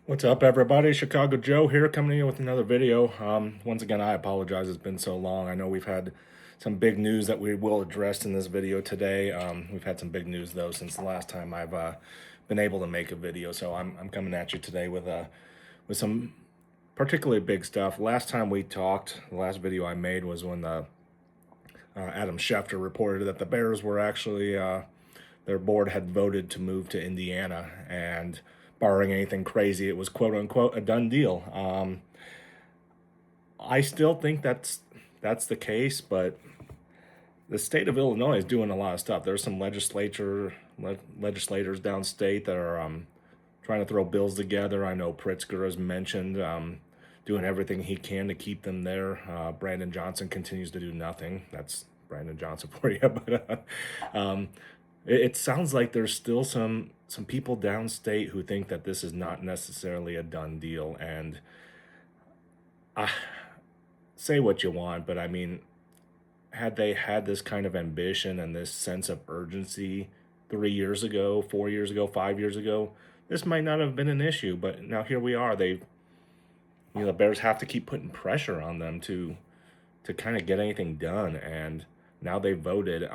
What's up, everybody? Chicago Joe here, coming in with another video. Once again, I apologize. It's been so long. I know we've had some big news that we will address in this video today. We've had some big news though since the last time I've been able to make a video. So I'm coming at you today with some particularly big stuff. Last time we talked, the last video I made was when Adam Schefter reported that the Bears were actually their board had voted to move to Indiana, and barring anything crazy, it was quote unquote a done deal. I still think that's the case, but the state of Illinois is doing a lot of stuff. There's some legislators downstate that are trying to throw bills together. I know Pritzker has mentioned doing everything he can to keep them there. Brandon Johnson continues to do nothing. That's Brandon Johnson for you, but it sounds like there's still some people downstate who think that this is not necessarily a done deal. And I say what you want, but I mean, had they had this kind of ambition and this sense of urgency 3 years ago, 4 years ago, 5 years ago, this might not have been an issue. But now here we are. The Bears have to keep putting pressure on them to kind of get anything done, and now they voted.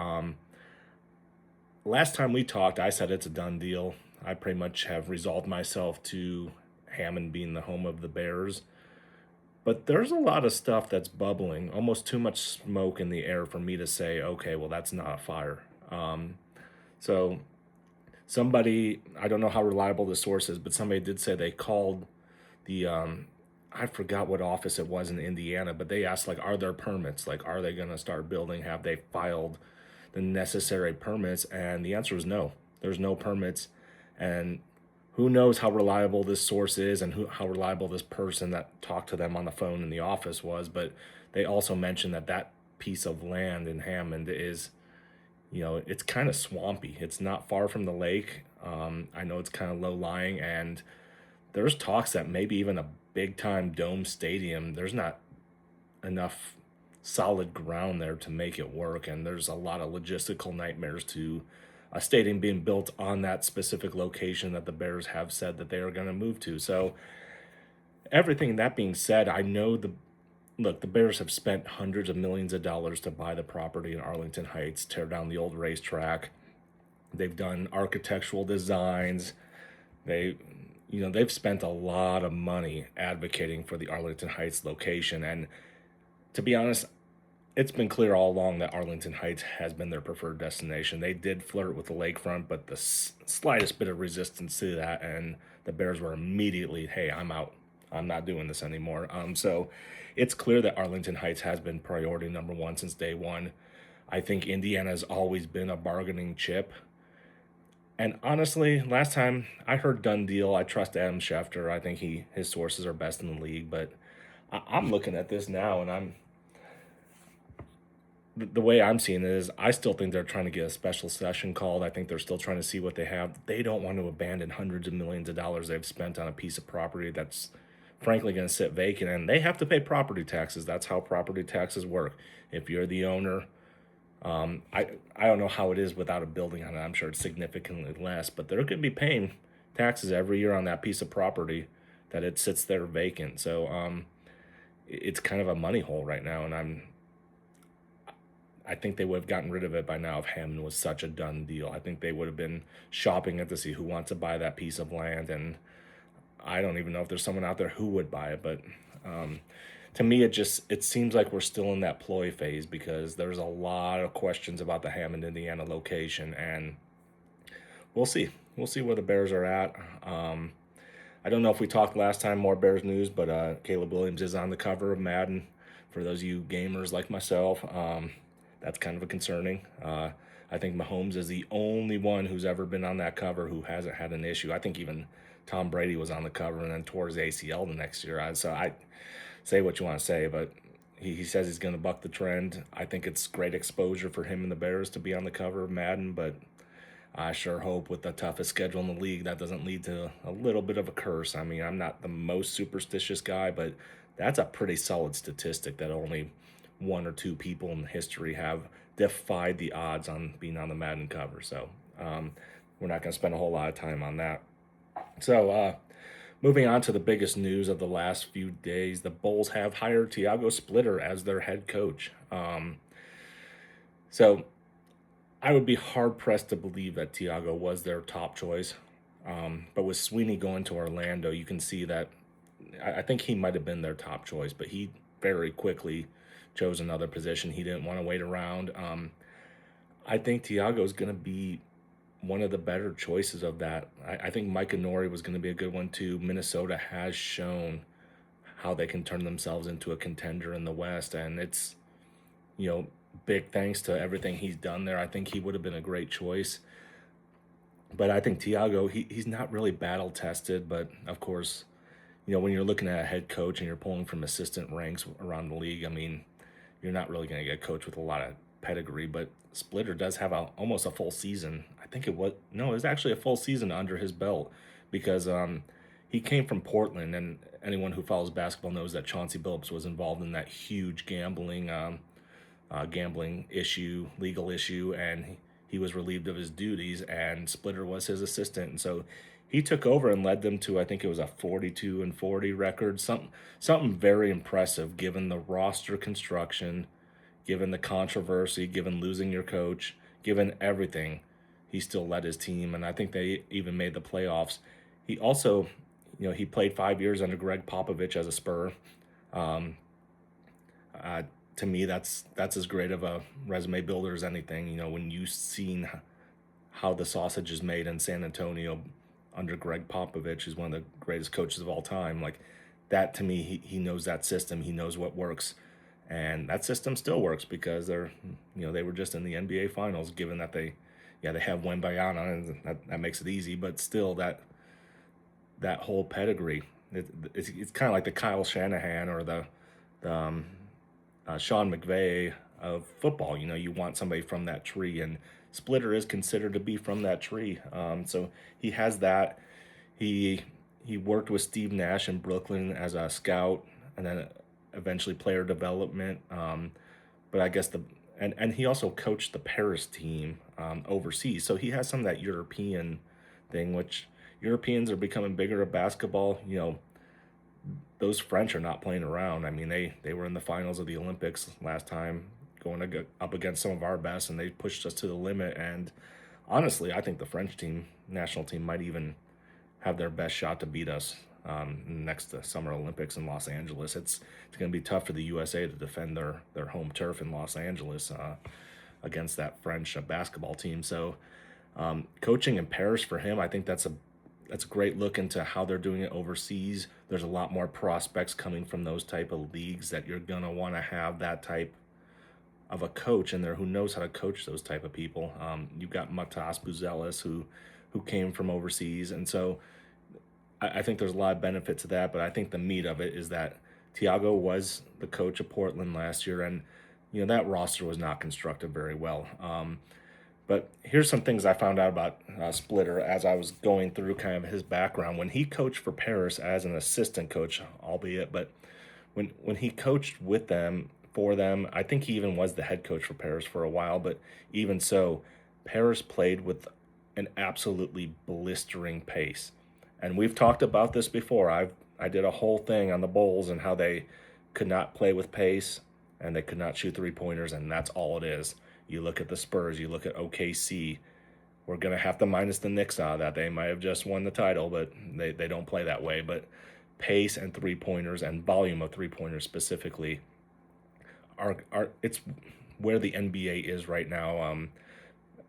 Last time we talked, I said it's a done deal. I pretty much have resolved myself to Hammond being the home of the Bears. But there's a lot of stuff that's bubbling, almost too much smoke in the air for me to say, okay, well, that's not a fire. So somebody, I don't know how reliable the source is, but somebody did say they called the, I forgot what office it was in Indiana, but they asked, like, are there permits? Like, are they going to start building? Have they filed the necessary permits? And the answer is no. There's no permits. And who knows how reliable this source is and how reliable this person that talked to them on the phone in the office was. But they also mentioned that piece of land in Hammond is, it's kind of swampy. It's not far from the lake. I know it's kind of low lying, and there's talks that maybe even a big time dome stadium, there's not enough solid ground there to make it work. And there's a lot of logistical nightmares to a stadium being built on that specific location that the Bears have said that they are going to move to. So everything that being said, I know the Bears have spent hundreds of millions of dollars to buy the property in Arlington Heights, tear down the old racetrack. They've done architectural designs. They've spent a lot of money advocating for the Arlington Heights location. And to be honest, it's been clear all along that Arlington Heights has been their preferred destination. They did flirt with the lakefront, but the slightest bit of resistance to that, and the Bears were immediately, hey, I'm out. I'm not doing this anymore. So it's clear that Arlington Heights has been priority number one since day one. I think Indiana has always been a bargaining chip. And honestly, last time I heard done deal, I trust Adam Schefter. I think his sources are best in the league. But I'm looking at this now, and the way I'm seeing it is I still think they're trying to get a special session called. I think they're still trying to see what they have. They don't want to abandon hundreds of millions of dollars they've spent on a piece of property that's frankly going to sit vacant, and they have to pay property taxes. That's how property taxes work. If you're the owner, I don't know how it is without a building on it. I'm sure it's significantly less, but they're going to be paying taxes every year on that piece of property that it sits there vacant. So it's kind of a money hole right now, and I think they would have gotten rid of it by now if Hammond was such a done deal. I think they would have been shopping it to see who wants to buy that piece of land, and I don't even know if there's someone out there who would buy it. But to me, it seems like we're still in that ploy phase because there's a lot of questions about the Hammond, Indiana location, and we'll see. We'll see where the Bears are at. I don't know if we talked last time, more Bears news, but Caleb Williams is on the cover of Madden. For those of you gamers like myself, that's kind of a concerning. I think Mahomes is the only one who's ever been on that cover who hasn't had an issue. I think even Tom Brady was on the cover and then tore his ACL the next year. So I say what you want to say, but he says he's going to buck the trend. I think it's great exposure for him and the Bears to be on the cover of Madden, but I sure hope with the toughest schedule in the league that doesn't lead to a little bit of a curse. I mean, I'm not the most superstitious guy, but that's a pretty solid statistic that only one or two people in history have defied the odds on being on the Madden cover. So we're not going to spend a whole lot of time on that. So Moving on to the biggest news of the last few days, the Bulls have hired Tiago Splitter as their head coach. So I would be hard pressed to believe that Tiago was their top choice. But with Sweeney going to Orlando, you can see that I think he might have been their top choice, but he very quickly chose another position. He didn't want to wait around. I think Tiago is going to be one of the better choices of that. I think Mike Nori was going to be a good one too. Minnesota has shown how they can turn themselves into a contender in the West, and it's you know big thanks to everything he's done there. I think he would have been a great choice. But I think Tiago, he's not really battle tested, but of course, when you're looking at a head coach and you're pulling from assistant ranks around the league, I mean, you're not really going to get a coach with a lot of pedigree. But Splitter does have almost a full season. I think it was no, it was actually a full season under his belt because he came from Portland, and anyone who follows basketball knows that Chauncey Billups was involved in that huge gambling issue, legal issue, and he was relieved of his duties, and Splitter was his assistant. And so he took over and led them to, I think it was a 42-40 record, something very impressive given the roster construction, given the controversy, given losing your coach, given everything. He still led his team, and I think they even made the playoffs. He also, he played 5 years under Greg Popovich as a Spur. Um, to me, that's as great of a resume builder as anything. When you've seen how the sausage is made in San Antonio under Greg Popovich, who's one of the greatest coaches of all time, like that to me, he knows that system. He knows what works, and that system still works because they were just in the NBA Finals. Given that they have Wembanyama, and that makes it easy, but still that whole pedigree, it's kind of like the Kyle Shanahan or the Sean McVay of football. You want somebody from that tree, and Splitter is considered to be from that tree. So he has that. He worked with Steve Nash in Brooklyn as a scout, and then eventually player development. But I guess and he also coached the Paris team overseas, so he has some of that European thing, which Europeans are becoming bigger at basketball. Those French are not playing around. I mean, they were in the finals of the Olympics last time, going up against some of our best, and they pushed us to the limit. And honestly, I think the French national team, might even have their best shot to beat us next Summer Olympics in Los Angeles. It's going to be tough for the USA to defend their home turf in Los Angeles against that French basketball team. So coaching in Paris for him, I think that's a great look into how they're doing it overseas. There's a lot more prospects coming from those type of leagues that you're gonna want to have that type of a coach in there who knows how to coach those type of people. You've got Matas Buzelis who came from overseas, and so I think there's a lot of benefit to that. But I think the meat of it is that Tiago was the coach of Portland last year, and that roster was not constructed very well. But here's some things I found out about Splitter as I was going through kind of his background. When he coached for Paris as an assistant coach, albeit, but when he coached with them, for them, I think he even was the head coach for Paris for a while. But even so, Paris played with an absolutely blistering pace. And we've talked about this before. I did a whole thing on the Bulls and how they could not play with pace and they could not shoot 3-pointers, and that's all it is. You look at the Spurs, you look at OKC. We're going to have to minus the Knicks out of that. They might have just won the title, but they don't play that way. But pace and 3-pointers and volume of 3-pointers specifically are it's where the NBA is right now.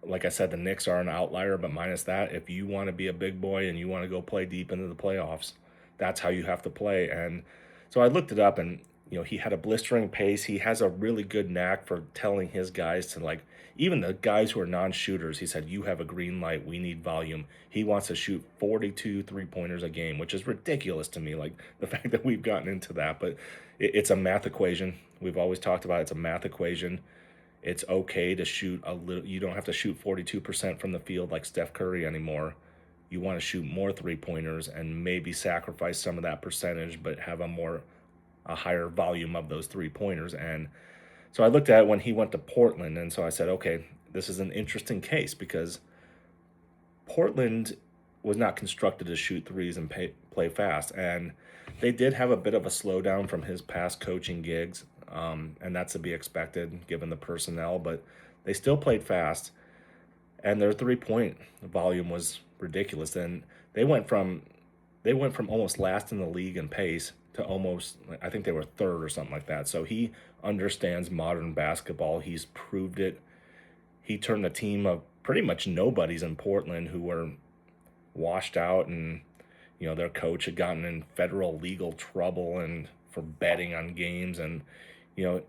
Like I said, the Knicks are an outlier, but minus that, if you want to be a big boy and you want to go play deep into the playoffs, that's how you have to play. And so I looked it up, and he had a blistering pace. He has a really good knack for telling his guys to, like, even the guys who are non-shooters, he said, you have a green light, we need volume. He wants to shoot 42 3-pointers a game, which is ridiculous to me, like the fact that we've gotten into that. But it's a math equation. We've always talked about it's a math equation. It's okay to shoot a little. You don't have to shoot 42% from the field like Steph Curry anymore. You want to shoot more 3-pointers and maybe sacrifice some of that percentage, but have a higher volume of those 3-pointers. And so I looked at it when he went to Portland, and so I said, okay, this is an interesting case because Portland was not constructed to shoot threes and play fast. And they did have a bit of a slowdown from his past coaching gigs, and that's to be expected given the personnel. But they still played fast, and their 3 point volume was ridiculous. And they went from they went from almost last in the league in pace to almost, I think they were third or something like that. So he understands modern basketball. He's proved it. He turned a team of pretty much nobodies in Portland who were washed out, and their coach had gotten in federal legal trouble and for betting on games. And you know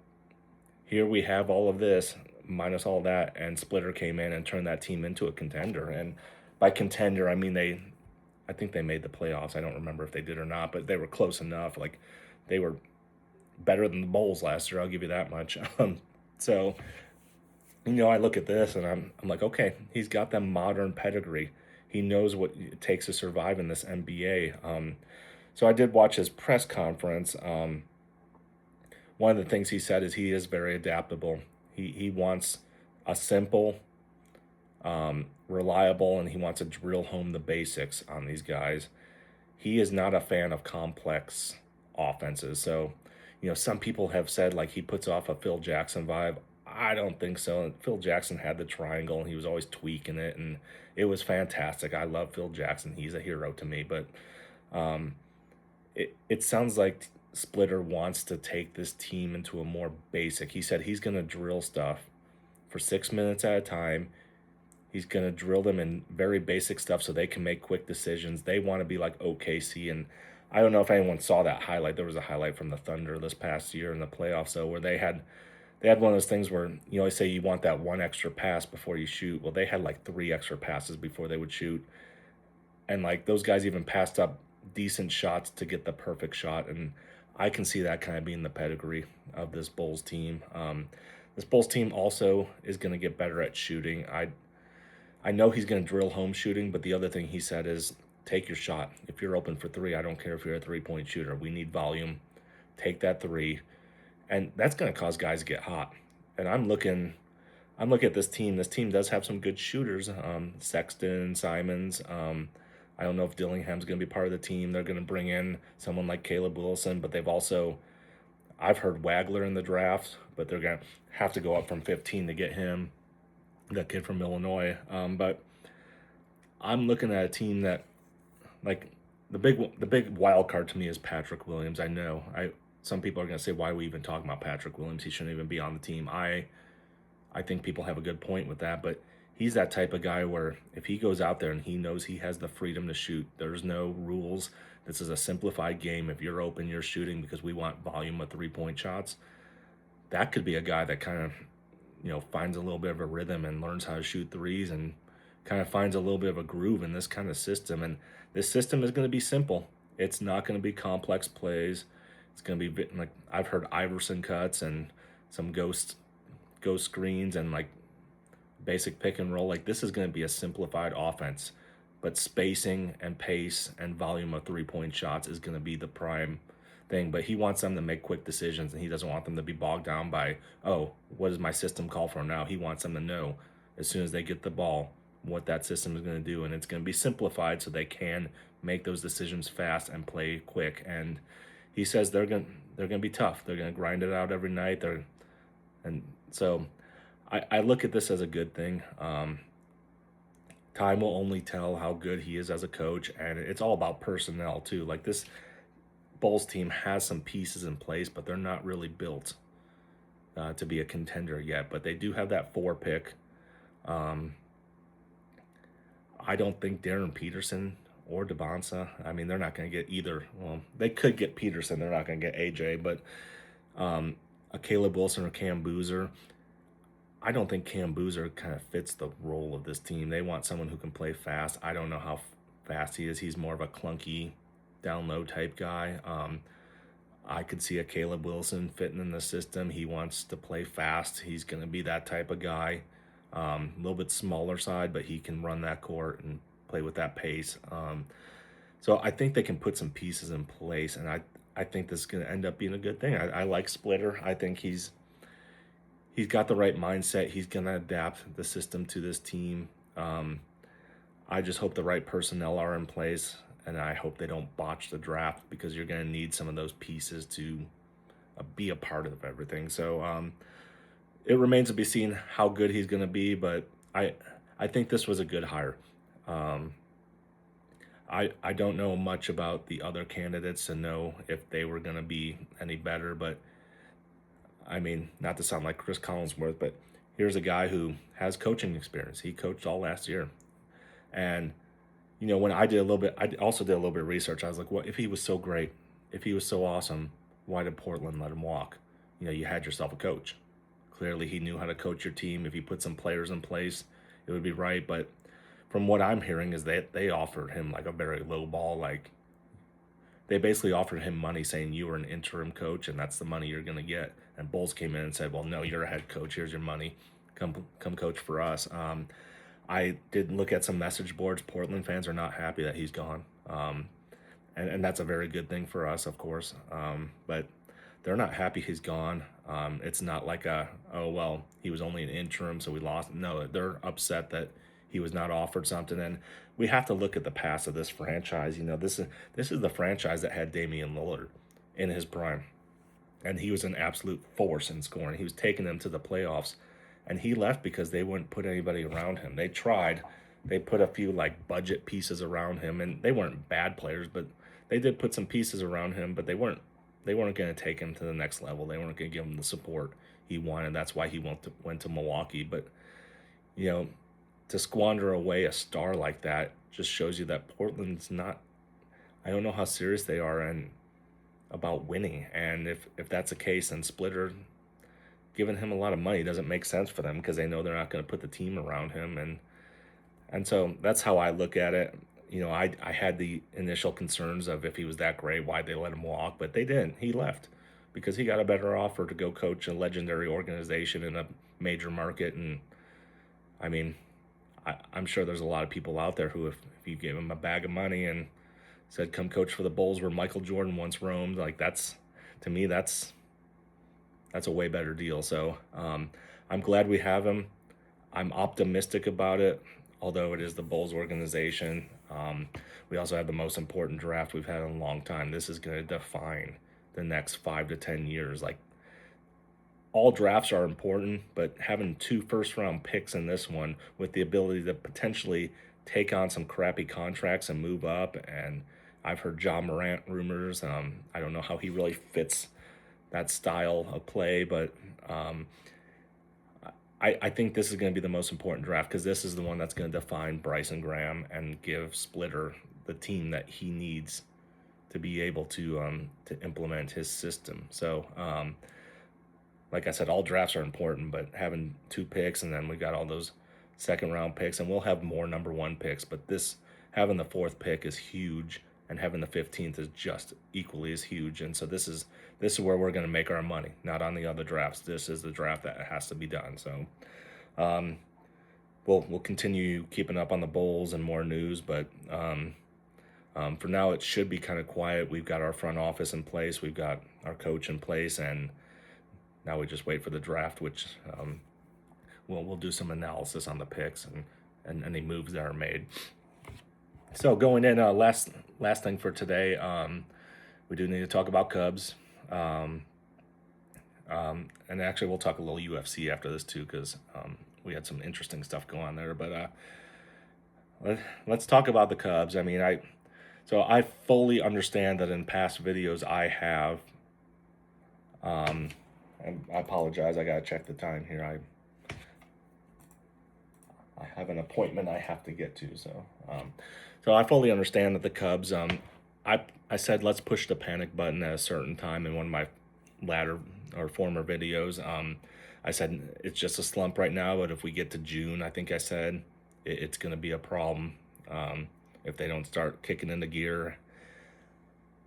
here we have all of this minus all that, and Splitter came in and turned that team into a contender. And by contender, I mean I think they made the playoffs. I don't remember if they did or not, but they were close enough. Like, they were better than the Bulls last year, I'll give you that much. So I look at this and I'm like, okay, he's got that modern pedigree. He knows what it takes to survive in this NBA. So I did watch his press conference. One of the things he said is he is very adaptable. He wants a simple, reliable, and he wants to drill home the basics on these guys. He is not a fan of complex offenses. So, some people have said like he puts off a Phil Jackson vibe. I don't think so. Phil Jackson had the triangle and he was always tweaking it, and it was fantastic. I love Phil Jackson. He's a hero to me. But it sounds like Splitter wants to take this team into a more basic. He said he's going to drill stuff for 6 minutes at a time. He's going to drill them in very basic stuff so they can make quick decisions. They want to be like OKC. And I don't know if anyone saw that highlight. There was a highlight from the Thunder this past year in the playoffs, so where they had one of those things where you always say you want that one extra pass before you shoot. Well, they had like 3 extra passes before they would shoot. And like those guys even passed up decent shots to get the perfect shot. And I can see that kind of being the pedigree of this Bulls team. This Bulls team also is going to get better at shooting. I know he's going to drill home shooting, but the other thing he said is take your shot. If you're open for 3, I don't care if you're a 3-point shooter. We need volume. Take that 3. And that's going to cause guys to get hot. And I'm looking at this team. This team does have some good shooters. Sexton, Simons. I don't know if Dillingham's going to be part of the team. They're going to bring in someone like Caleb Wilson, but I've heard Wagler in the draft, but they're going to have to go up from 15 to get him, that kid from Illinois. But I'm looking at a team that, like, the big wild card to me is Patrick Williams. I know some people are going to say, why are we even talking about Patrick Williams? He shouldn't even be on the team. I think people have a good point with that, but he's that type of guy where if he goes out there and he knows he has the freedom to shoot, there's no rules. This is a simplified game. If you're open, you're shooting because we want volume of 3-point shots. That could be a guy that kind of, finds a little bit of a rhythm and learns how to shoot threes and kind of finds a little bit of a groove in this kind of system. And this system is going to be simple. It's not going to be complex plays. It's going to be like, I've heard Iverson cuts and some ghost screens and like basic pick and roll. Like, this is going to be a simplified offense, but spacing and pace and volume of 3-point shots is going to be the prime thing. But he wants them to make quick decisions, and he doesn't want them to be bogged down by, oh, what does my system call for now? He wants them to know as soon as they get the ball what that system is going to do, and it's going to be simplified so they can make those decisions fast and play quick. And he says they're going to be tough. They're going to grind it out every night. And so I look at this as a good thing. Time will only tell how good he is as a coach, and it's all about personnel too. Like, this Bulls team has some pieces in place, but they're not really built to be a contender yet. But they do have that 4 pick. I don't think Darren Peterson or Debonsa, I mean, they're not going to get either. Well, they could get Peterson. They're not going to get AJ, but a Caleb Wilson or Cam Boozer. I don't think Cam Boozer kind of fits the role of this team. They want someone who can play fast. I don't know how fast he is. He's more of a clunky, down low type guy. I could see a Caleb Wilson fitting in the system. He wants to play fast. He's going to be that type of guy. A little bit smaller side, but he can run that court and play with that pace. So I think they can put some pieces in place, and I think this is going to end up being a good thing. I like Splitter. I think he's got the right mindset. He's going to adapt the system to this team. I just hope the right personnel are in place, and I hope they don't botch the draft because you're going to need some of those pieces to be a part of everything. So it remains to be seen how good he's going to be, but I I think this was a good hire. Um, I don't know much about the other candidates to know if they were going to be any better, but I mean, not to sound like Chris Collinsworth, but here's a guy who has coaching experience. He coached all last year. And, when I did a little bit, I also did a little bit of research. I was like, well, if he was so great, if he was so awesome, why did Portland let him walk? You had yourself a coach. Clearly, he knew how to coach your team. If he put some players in place, it would be right. But from what I'm hearing is that they offered him like a very low ball, like they basically offered him money saying you were an interim coach and that's the money you're going to get. And Bulls came in and said, well, no, you're a head coach. Here's your money. Come coach for us. I did look at some message boards. Portland fans are not happy that he's gone. And that's a very good thing for us, of course. But they're not happy he's gone. It's not like oh, well, he was only an interim, so we lost. No, they're upset that he was not offered something. And we have to look at the past of this franchise. This is the franchise that had Damian Lillard in his prime, and he was an absolute force in scoring. He was taking them to the playoffs, and he left because they wouldn't put anybody around him. They tried. They put a few like budget pieces around him, and they weren't bad players, but they did put some pieces around him, but they weren't going to take him to the next level. They weren't going to give him the support he wanted. That's why he went to Milwaukee. But you know, to squander away a star like that just shows you that Portland's not. I don't know how serious they are and about winning. And if that's the case, then Splitter giving him a lot of money doesn't make sense for them because they know they're not going to put the team around him. And so that's how I look at it. I had the initial concerns of if he was that great, why'd they let him walk? But they didn't. He left because he got a better offer to go coach a legendary organization in a major market. And I mean, I'm sure there's a lot of people out there who, if you gave him a bag of money and said, come coach for the Bulls where Michael Jordan once roamed, like to me, that's a way better deal. So I'm glad we have him. I'm optimistic about it, although it is the Bulls organization. We also have the most important draft we've had in a long time. This is going to define the next 5 to 10 years. Like, all drafts are important, but having 2 first-round picks in this one with the ability to potentially take on some crappy contracts and move up, and I've heard John Morant rumors. I don't know how he really fits that style of play, but I think this is going to be the most important draft because this is the one that's going to define Bryson Graham and give Splitter the team that he needs to be able to implement his system. So, like I said, all drafts are important, but having 2 picks and then we got all those second round picks, and we'll have more number 1 picks, but this having the 4th pick is huge, and having the 15th is just equally as huge. And so this is where we're going to make our money, not on the other drafts. This is the draft that has to be done. So we'll continue keeping up on the Bulls and more news, but for now it should be kind of quiet. We've got our front office in place, we've got our coach in place, and now we just wait for the draft, which we'll do some analysis on the picks and any moves that are made. So going in, last thing for today, we do need to talk about Cubs. And actually we'll talk a little UFC after this too, because we had some interesting stuff going on there. But let's talk about the Cubs. I mean, I fully understand that in past videos I have, and I apologize, I gotta check the time here. I have an appointment I have to get to, so I fully understand that the Cubs. I said let's push the panic button at a certain time in one of my latter or former videos. I said it's just a slump right now, but if we get to June, I think I said it's going to be a problem if they don't start kicking into gear.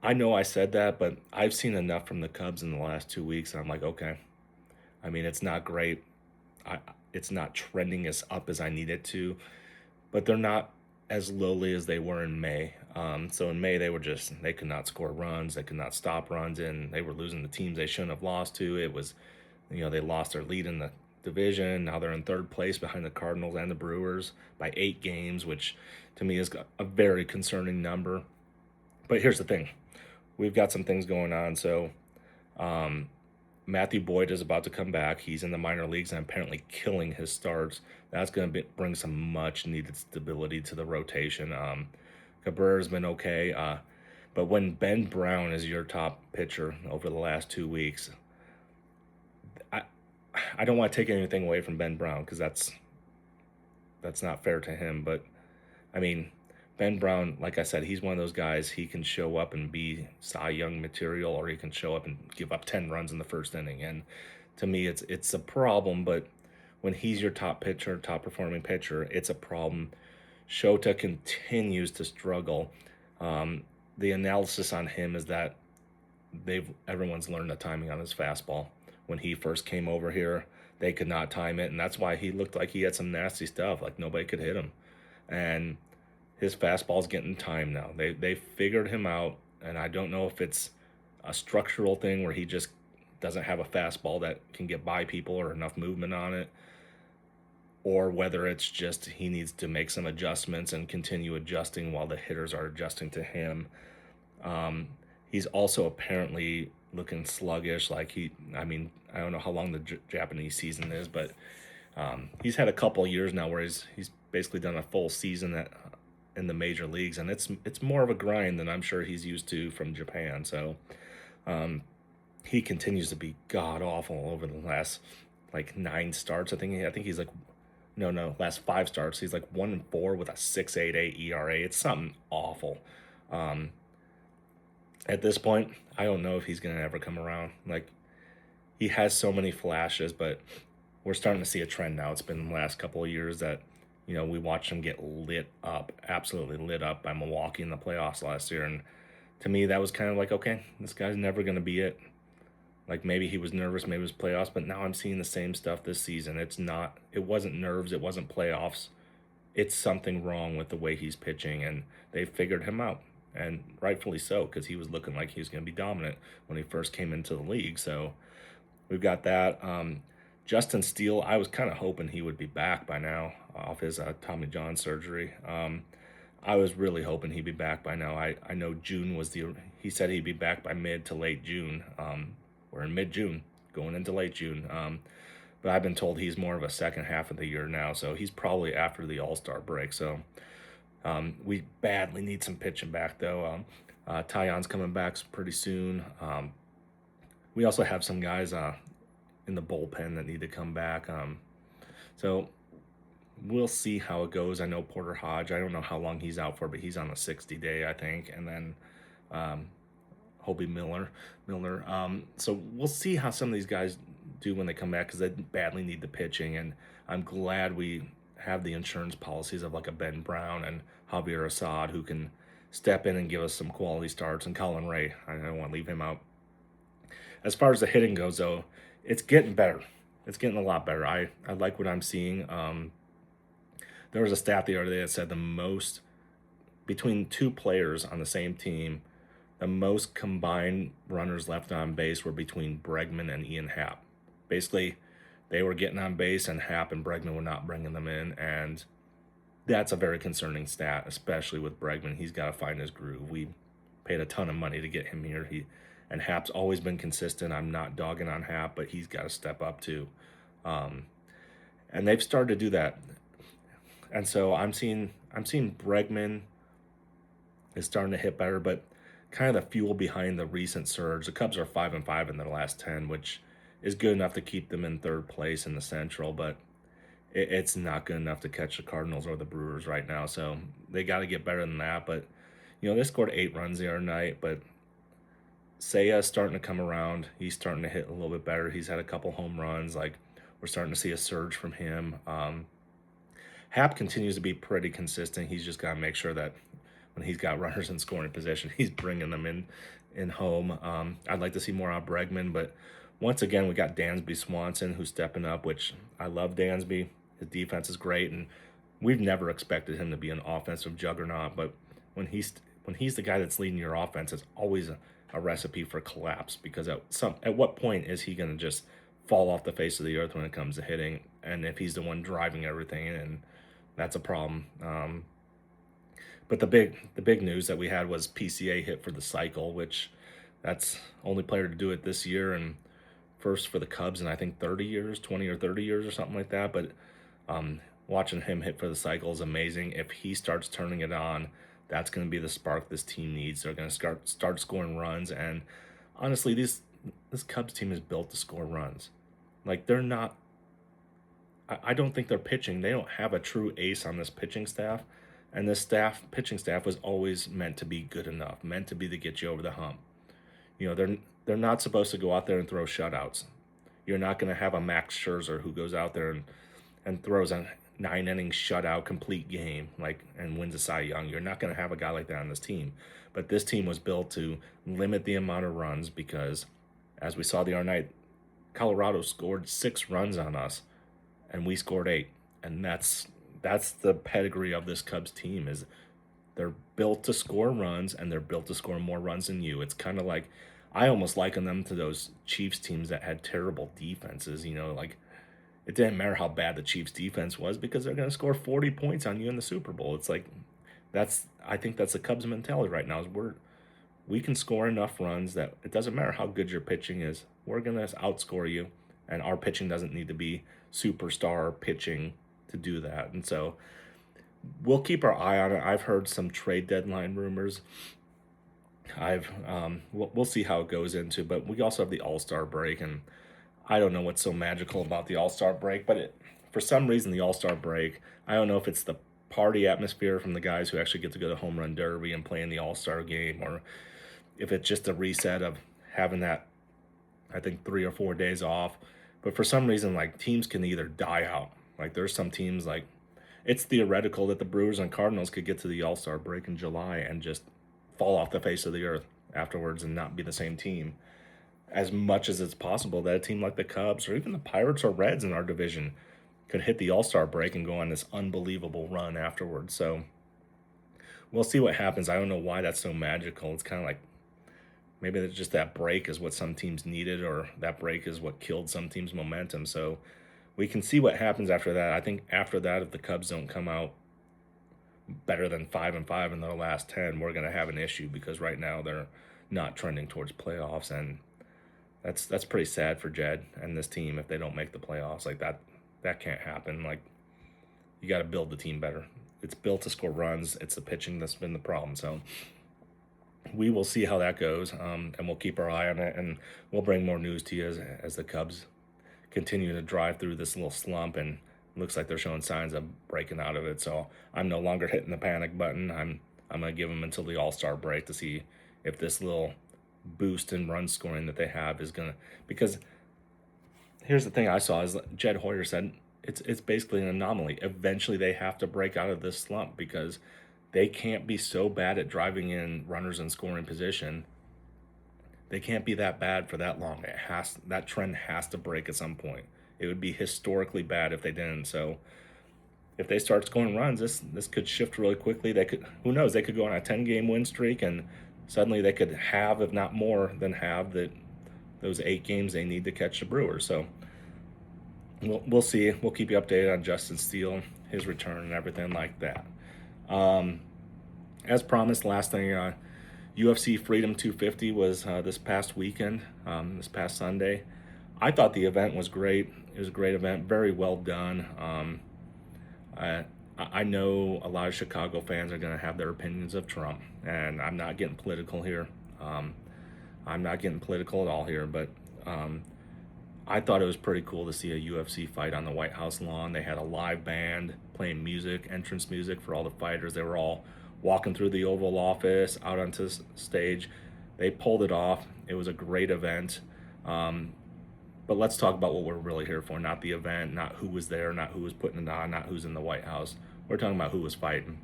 I know I said that, but I've seen enough from the Cubs in the last 2 weeks, and I'm like, okay. I mean, it's not great. It's not trending as up as I need it to, but they're not as lowly as they were in May. So in May, they could not score runs, they could not stop runs, and they were losing the teams they shouldn't have lost to. It was, they lost their lead in the division. Now they're in third place behind the Cardinals and the Brewers by 8 games, which to me is a very concerning number. But here's the thing. We've got some things going on. So Matthew Boyd is about to come back. He's in the minor leagues and apparently killing his starts. That's going to bring some much needed stability to the rotation. Cabrera's been okay. But when Ben Brown is your top pitcher over the last 2 weeks, I don't want to take anything away from Ben Brown because that's not fair to him. But I mean, Ben Brown, like I said, he's one of those guys. He can show up and be Cy Young material, or he can show up and give up 10 runs in the first inning. And to me, it's a problem. But when he's your top pitcher, top performing pitcher, it's a problem. Shota continues to struggle. The analysis on him is that everyone's learned the timing on his fastball. When he first came over here, they could not time it, and that's why he looked like he had some nasty stuff, like nobody could hit him. And his fastball's getting timed now. They figured him out, and I don't know if it's a structural thing where he just doesn't have a fastball that can get by people or enough movement on it, or whether it's just he needs to make some adjustments and continue adjusting while the hitters are adjusting to him. He's also apparently looking sluggish. I don't know how long the Japanese season is, but he's had a couple of years now where he's basically done a full season in the major leagues, and it's more of a grind than I'm sure he's used to from Japan. So he continues to be god awful over the last 9 starts. I think he's last 5 starts. He's 1-4 with a 6.88 ERA. It's something awful. At this point, I don't know if he's going to ever come around. He has so many flashes, but we're starting to see a trend now. It's been the last couple of years that, we watched him get lit up, absolutely lit up by Milwaukee in the playoffs last year. And to me, that was kind of okay, this guy's never going to be it. Maybe he was nervous, maybe it was playoffs, but now I'm seeing the same stuff this season. It wasn't nerves, it wasn't playoffs. It's something wrong with the way he's pitching, and they figured him out. And rightfully so, because he was looking like he was going to be dominant when he first came into the league. So we've got that. Justin Steele, I was kind of hoping he would be back by now off his Tommy John surgery. I was really hoping he'd be back by now. I know June he said he'd be back by mid to late June. We're in mid-June, going into late June. But I've been told he's more of a second half of the year now, so he's probably after the All-Star break. So we badly need some pitching back, though. Taillon's coming back pretty soon. We also have some guys in the bullpen that need to come back. So we'll see how it goes. I know Porter Hodge, I don't know how long he's out for, but he's on a 60-day, I think. And then Hobie Miller. So we'll see how some of these guys do when they come back, because they badly need the pitching. And I'm glad we have the insurance policies of a Ben Brown and Javier Assad who can step in and give us some quality starts, and Colin Ray. I don't want to leave him out. As far as the hitting goes, though, it's getting better. It's getting a lot better. I like what I'm seeing. There was a stat the other day that said the most between 2 players on the same team, the most combined runners left on base were between Bregman and Ian Happ. Basically, they were getting on base, and Happ and Bregman were not bringing them in, and that's a very concerning stat, especially with Bregman. He's got to find his groove. We paid a ton of money to get him here. And Happ's always been consistent. I'm not dogging on Happ, but he's got to step up too. And they've started to do that. And so I'm seeing Bregman is starting to hit better, but kind of the fuel behind the recent surge. The Cubs are 5-5 in their last 10, which is good enough to keep them in 3rd place in the Central, but it's not good enough to catch the Cardinals or the Brewers right now. So they got to get better than that. But they scored 8 runs the other night, but Seiya's starting to come around. He's starting to hit a little bit better. He's had a couple home runs. We're starting to see a surge from him. Happ continues to be pretty consistent. He's just got to make sure that when he's got runners in scoring position, he's bringing them in home. I'd like to see more out of Bregman, but once again, we got Dansby Swanson who's stepping up, which I love Dansby. His defense is great, and we've never expected him to be an offensive juggernaut, but when he's the guy that's leading your offense, it's always a recipe for collapse, because at what point is he going to just fall off the face of the earth when it comes to hitting, and if he's the one driving everything, and that's a problem. But the big news that we had was PCA hit for the cycle, which that's only player to do it this year and first for the Cubs in I think 30 years, 20 or 30 years or something like that. But watching him hit for the cycle is amazing. If he starts turning it on, that's going to be the spark this team needs. They're going to start scoring runs, and honestly, this Cubs team is built to score runs. Like they're not. I don't think they're pitching. They don't have a true ace on this pitching staff, and this pitching staff was always meant to be good enough, meant to be to get you over the hump. They're not supposed to go out there and throw shutouts. You're not going to have a Max Scherzer who goes out there and throws a 9 inning shutout complete game and wins a Cy Young. You're not going to have a guy like that on this team. But this team was built to limit the amount of runs because, as we saw the other night, Colorado scored 6 runs on us, and we scored 8. And that's the pedigree of this Cubs team. Is they're built to score runs, and they're built to score more runs than you. It's kind of like, I almost liken them to those Chiefs teams that had terrible defenses. It didn't matter how bad the Chiefs defense was because they're going to score 40 points on you in the Super Bowl. It's like, I think that's the Cubs mentality right now, is we can score enough runs that it doesn't matter how good your pitching is. We're going to outscore you, and our pitching doesn't need to be superstar pitching to do that. And so we'll keep our eye on it. I've heard some trade deadline rumors. We'll see how it goes into, but we also have the All-Star break, and I don't know what's so magical about the All-Star break, but for some reason the All-Star break, I don't know if it's the party atmosphere from the guys who actually get to go to Home Run Derby and play in the All-Star game, or if it's just a reset of having that, I think, 3 or 4 days off. But for some reason, teams can either die out. There's some teams, it's theoretical that the Brewers and Cardinals could get to the All-Star break in July and just fall off the face of the earth afterwards and not be the same team. As much as it's possible that a team like the Cubs or even the Pirates or Reds in our division could hit the All-Star break and go on this unbelievable run afterwards. So we'll see what happens. I don't know why that's so magical. It's kind of like maybe it's just that break is what some teams needed, or that break is what killed some teams' momentum. So we can see what happens after that. I think after that, if the Cubs don't come out better than 5-5 in their last 10, we're going to have an issue, because right now they're not trending towards playoffs, and that's pretty sad for Jed and this team if they don't make the playoffs. That can't happen. You got to build the team better. It's built to score runs. It's the pitching that's been the problem. So we will see how that goes, and we'll keep our eye on it, and we'll bring more news to you as the Cubs continue to drive through this little slump, and it looks like they're showing signs of breaking out of it. So I'm no longer hitting the panic button. I'm going to give them until the All-Star break to see if this little boost in run scoring that they have is going to, because here's the thing I saw is Jed Hoyer said it's basically an anomaly. Eventually they have to break out of this slump, because they can't be so bad at driving in runners in scoring position. They can't be that bad for that long. That trend has to break at some point. It would be historically bad if they didn't. So if they start scoring runs, this could shift really quickly. Who knows, they could go on a 10-game win streak, and suddenly they could have, if not more than have, those 8 games they need to catch the Brewers. So we'll see. We'll keep you updated on Justin Steele, his return, and everything like that. As promised, last thing, UFC Freedom 250 was this past weekend, this past Sunday. I thought the event was great. It was a great event, very well done. I know a lot of Chicago fans are going to have their opinions of Trump, and I'm not getting political here. I'm not getting political at all here, but I thought it was pretty cool to see a UFC fight on the White House lawn. They had a live band playing music, entrance music for all the fighters. They were all walking through the Oval Office, out onto the stage. They pulled it off. It was a great event. But let's talk about what we're really here for, not the event, not who was there, not who was putting it on, not who's in the White House. We're talking about who was fighting.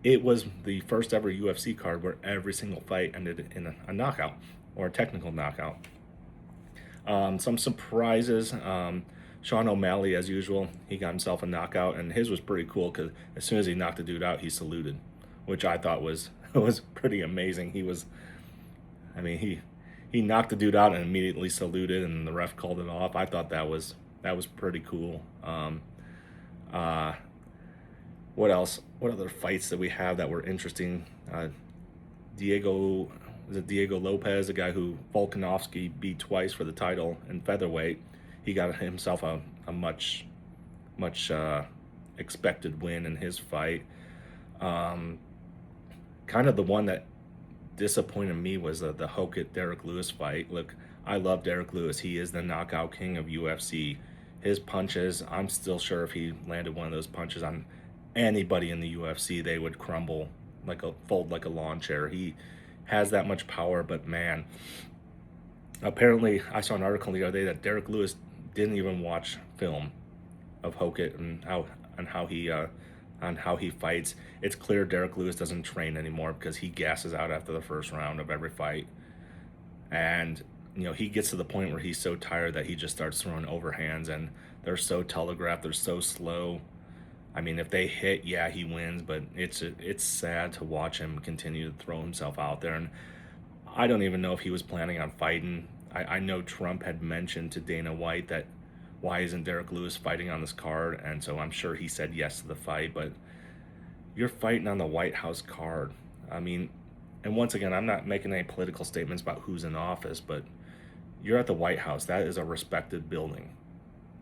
It was the first ever UFC card where every single fight ended in a knockout, or a technical knockout. Some surprises. Sean O'Malley, as usual, he got himself a knockout, and his was pretty cool because as soon as he knocked the dude out, he saluted, which I thought was pretty amazing. He he knocked the dude out and immediately saluted, and the ref called it off. I thought that was pretty cool. Uh, what else? What other fights that we have that were interesting? Diego was it Diego Lopez, a guy who Volkanovski beat twice for the title in featherweight. He got himself a much expected win in his fight. Um, Kind of the one that disappointed me was the Hokit Derek Lewis fight. Look, I love Derek Lewis. He is the knockout king of UFC. His punches, I'm still sure if he landed one of those punches on anybody in the UFC, they would crumble like a fold like a lawn chair. He has that much power, but man, apparently I saw an article the other day that Derek Lewis didn't even watch film of Hokit and how he fights. It's clear Derek Lewis doesn't train anymore because he gasses out after the first round of every fight. And he gets to the point where he's so tired that he just starts throwing overhands, and they're so telegraphed, they're so slow. I mean, if they hit, yeah, he wins, but it's sad to watch him continue to throw himself out there. And I don't even know if he was planning on fighting. I know Trump had mentioned to Dana White that why isn't Derek Lewis fighting on this card? And so I'm sure he said yes to the fight, but you're fighting on the White House card. I mean, and once again, I'm not making any political statements about who's in office, but you're at the White House. That is a respected building.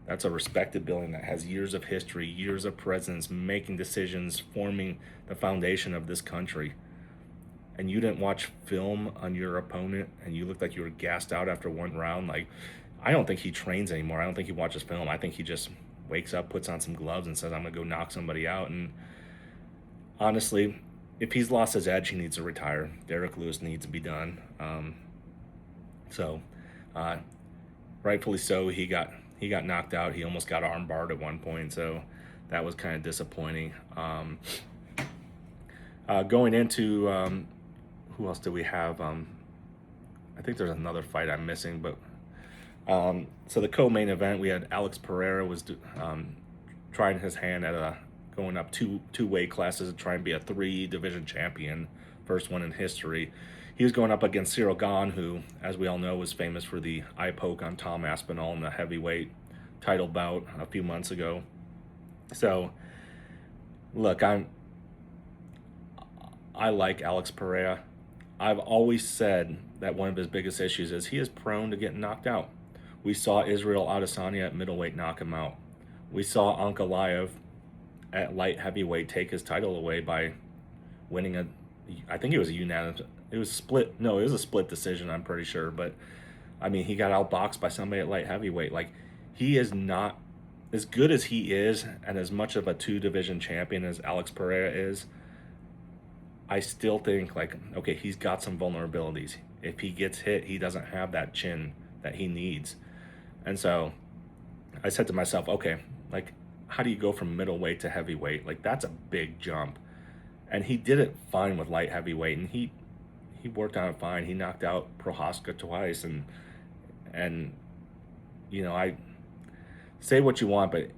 That's a respected building that has years of history, years of presidents making decisions, forming the foundation of this country. And you didn't watch film on your opponent and you looked like you were gassed out after one round. Like, I don't think he trains anymore. I don't think he watches film. I think he just wakes up, puts on some gloves, and says, I'm going to go knock somebody out. And honestly, if he's lost his edge, he needs to retire. Derek Lewis needs to be done. So, uh, rightfully so, he got knocked out. He almost got armbarred at one point, so that was kind of disappointing. Going into who else do we have? I think there's another fight I'm missing, but so the co-main event, we had Alex Pereira was trying his hand at going up two weight classes to try and be a 3 division champion, first one in history. He was going up against Cyril Gahn, who, as we all know, was famous for the eye poke on Tom Aspinall in the heavyweight title bout a few months ago. So, look, I like Alex Pereira. I've always said that one of his biggest issues is he is prone to getting knocked out. We saw Israel Adesanya at middleweight knock him out. We saw Ankalaev at light heavyweight take his title away by winning I think it was a unanimous, it was split, no, it was a split decision, I'm pretty sure, but I mean, he got outboxed by somebody at light heavyweight. Like, he is not, as good as he is and as much of a 2 division champion as Alex Pereira is, I still think, like, okay, he's got some vulnerabilities. If he gets hit, he doesn't have that chin that he needs. And so I said to myself, okay, like, how do you go from middleweight to heavyweight? Like, that's a big jump. And he did it fine with light heavyweight, and he worked on it fine. He knocked out Prohaska twice, and I say what you want, but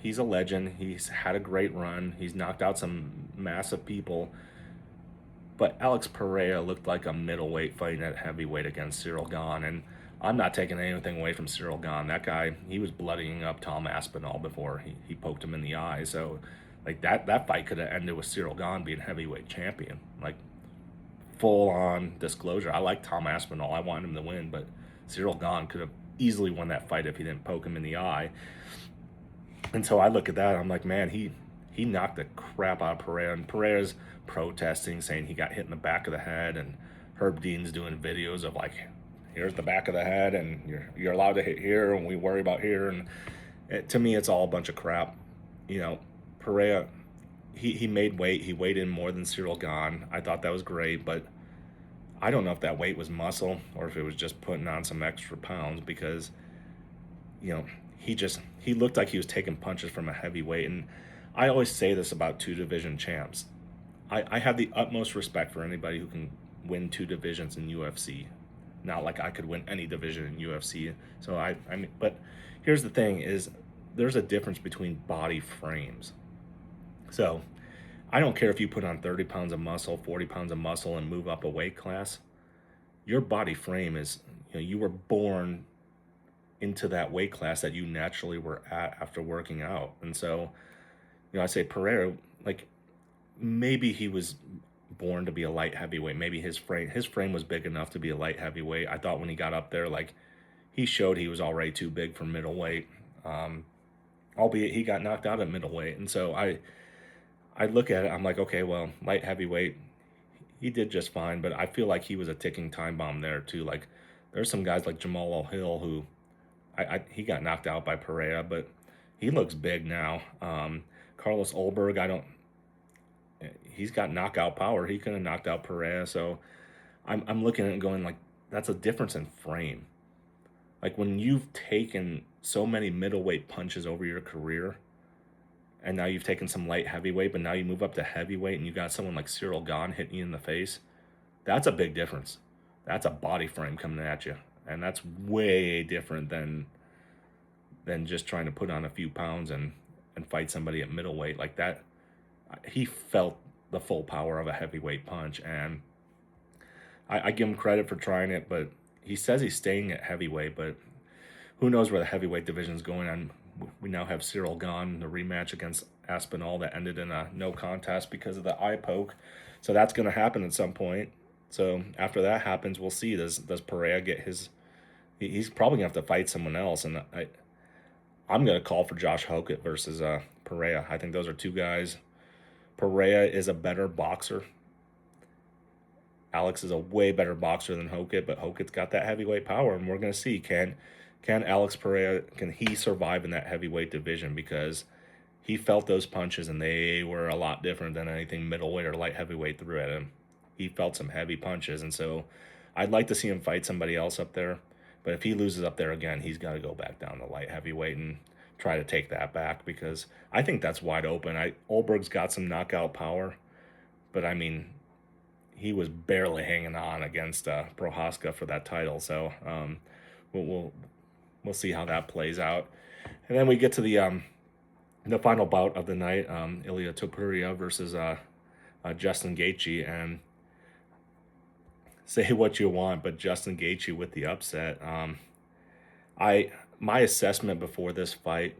he's a legend. He's had a great run. He's knocked out some massive people. But Alex Pereira looked like a middleweight fighting at heavyweight against Cyril Gahn, and I'm not taking anything away from Cyril Gahn. That guy, he was bloodying up Tom Aspinall before he poked him in the eye. So, like, that fight could have ended with Cyril Gahn being heavyweight champion. Like, full-on disclosure. I like Tom Aspinall. I wanted him to win, but Cyril Gahn could have easily won that fight if he didn't poke him in the eye. And so I look at that, I'm like, man, he knocked the crap out of Pereira, and Pereira's protesting, saying he got hit in the back of the head, and Herb Dean's doing videos of, like, here's the back of the head, and you're allowed to hit here, and we worry about here. And to me, it's all a bunch of crap. Pereira, he made weight. He weighed in more than Cyril Gahn. I thought that was great, but I don't know if that weight was muscle or if it was just putting on some extra pounds, because he looked like he was taking punches from a heavyweight. And I always say this about 2 division champs. I have the utmost respect for anybody who can win 2 divisions in UFC. Not like I could win any division in UFC. So I mean, but here's the thing: is there's a difference between body frames. So I don't care if you put on 30 pounds of muscle, 40 pounds of muscle, and move up a weight class. your body frame is, you were born into that weight class that you naturally were at after working out. And so, I say Pereira, like maybe he was born to be a light heavyweight. Maybe his frame was big enough to be a light heavyweight. I thought when he got up there, like he showed he was already too big for middleweight. Um, Albeit he got knocked out at middleweight. And so I look at it, I'm like, okay, well, light heavyweight, he did just fine, but I feel like he was a ticking time bomb there too. Like there's some guys like Jamal Hill who he got knocked out by Pereira, but he looks big now. Carlos Ulberg, he's got knockout power. He could have knocked out Pereira. So I'm looking at it and going like, that's a difference in frame. Like when you've taken so many middleweight punches over your career, and now you've taken some light heavyweight, but now you move up to heavyweight and you got someone like Cyril Gahn hitting you in the face. That's a big difference. That's a body frame coming at you, and that's way different than just trying to put on a few pounds and fight somebody at middleweight like that. He felt the full power of a heavyweight punch, and I give him credit for trying it, but he says he's staying at heavyweight, but who knows where the heavyweight division's going on. We now have Cyril Gahn, the rematch against Aspinall that ended in a no contest because of the eye poke. So that's going to happen at some point. So after that happens, we'll see. Does Pereira get his? He's probably gonna have to fight someone else, and I'm gonna call for Josh Hokett versus Pereira. I think those are two guys. Pereira is a better boxer. Alex is a way better boxer than Hokett, but Hokett's got that heavyweight power, and we're gonna see can Alex Pereira, can he survive in that heavyweight division, because he felt those punches and they were a lot different than anything middleweight or light heavyweight threw at him. He felt some heavy punches, and so I'd like to see him fight somebody else up there. But if he loses up there again, he's got to go back down to light heavyweight and try to take that back, because I think that's wide open. Olberg's got some knockout power, but I mean, he was barely hanging on against Prohaska for that title. So we'll we'll see how that plays out. And then we get to the final bout of the night, Ilia Topuria versus Justin Gaethje, and say what you want, but Justin Gaethje with the upset. I My assessment before this fight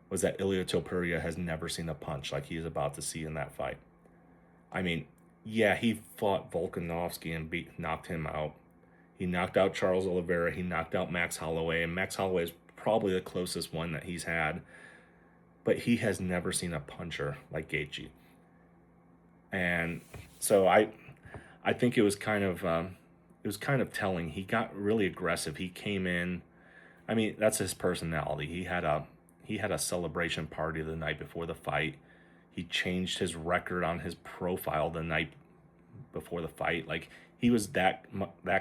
was that Ilia Topuria has never seen a punch like he is about to see in that fight. I mean, yeah, he fought Volkanovski and knocked him out. He knocked out Charles Oliveira. He knocked out Max Holloway, and Max Holloway is probably the closest one that he's had. But he has never seen a puncher like Gaethje, and so I think it was kind of telling. He got really aggressive. He came in. I mean, that's his personality. He had a celebration party the night before the fight. He changed his record on his profile the night before the fight. Like he was that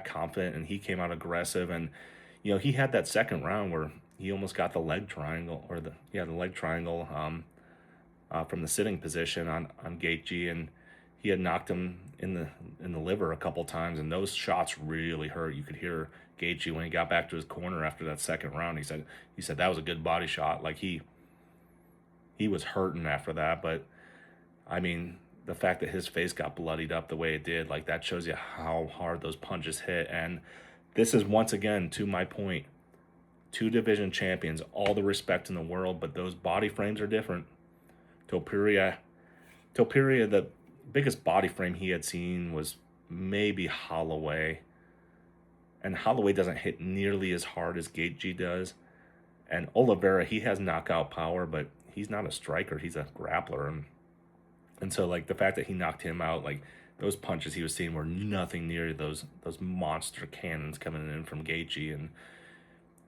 confident, and he came out aggressive. And he had that second round where he almost got the leg triangle, or the leg triangle from the sitting position on Gaethje, and he had knocked him in the liver a couple times, and those shots really hurt. You could hear Gaethje when he got back to his corner after that second round. He said that was a good body shot. Like he was hurting after that. But I mean, the fact that his face got bloodied up the way it did, like that shows you how hard those punches hit. And this is once again, to my point, two division champions, all the respect in the world, but those body frames are different. Topuria, the biggest body frame he had seen was maybe Holloway. And Holloway doesn't hit nearly as hard as Gaethje does. And Oliveira, he has knockout power, but he's not a striker. He's a grappler. And so, like, the fact that he knocked him out, like, those punches he was seeing were nothing near those monster cannons coming in from Gaethje.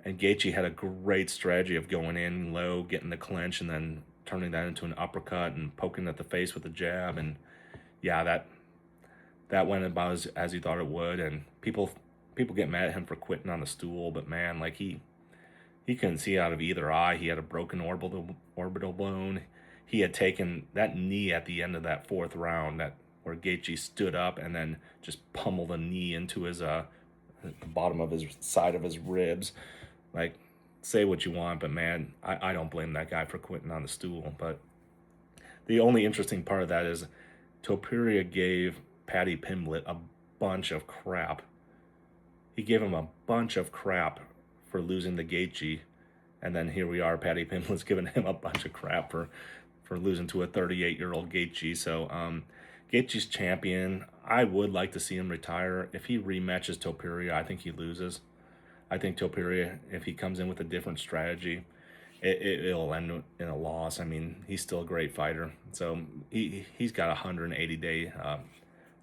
And Gaethje had a great strategy of going in low, getting the clinch, and then turning that into an uppercut and poking at the face with a jab. And yeah, that went about as he thought it would. And people get mad at him for quitting on the stool, but man, like he couldn't see out of either eye. He had a broken orbital bone. He had taken that knee at the end of that fourth round, that where Gaethje stood up and then just pummeled a knee into his the bottom of his side of his ribs. Like, say what you want, but man, I don't blame that guy for quitting on the stool. But the only interesting part of that is Topuria gave Paddy Pimblett a bunch of crap he gave him a bunch of crap for losing to Gaethje, and then here we are, Paddy Pimblett's giving him a bunch of crap for losing to a 38-year-old Gaethje. So Gaethje's champion. I would like to see him retire. If he rematches Topuria, I think he loses. I think Topuria, if he comes in with a different strategy, it'll end in a loss. I mean, he's still a great fighter. So he's got a 180-day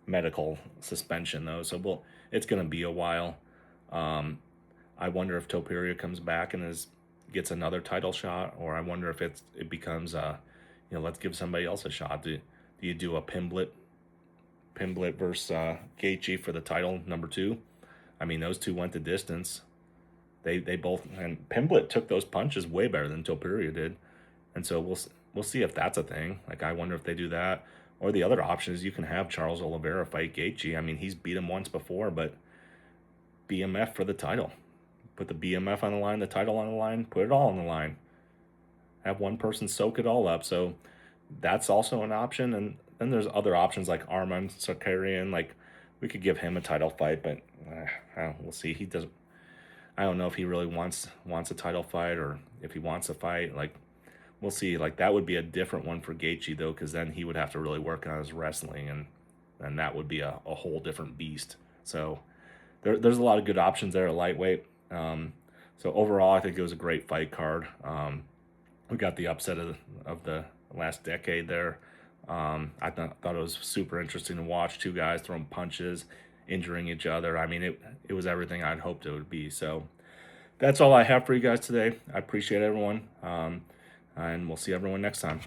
medical suspension though. So it's going to be a while. I wonder if Topuria comes back and gets another title shot, or I wonder if it becomes let's give somebody else a shot. Do you do a Pimblett versus Gaethje for the title number 2? I mean, those two went the distance. They both, and Pimblett took those punches way better than Topuria did, and so we'll see if that's a thing. Like, I wonder if they do that, or the other option is you can have Charles Oliveira fight Gaethje. I mean, he's beat him once before, but BMF for the title. Put the BMF on the line, the title on the line, put it all on the line. Have one person soak it all up. So that's also an option. And then there's other options like Arman Sakarian. Like, we could give him a title fight, but we'll see. He doesn't. I don't know if he really wants a title fight, or if he wants a fight. Like, we'll see. Like, that would be a different one for Gaethje though, because then he would have to really work on his wrestling, and that would be a whole different beast. So there's a lot of good options there at lightweight. So overall, I think it was a great fight card. We got the upset of the last decade there. I thought it was super interesting to watch two guys throwing punches, injuring each other. I mean, it was everything I'd hoped it would be. So that's all I have for you guys today. I appreciate everyone, and we'll see everyone next time.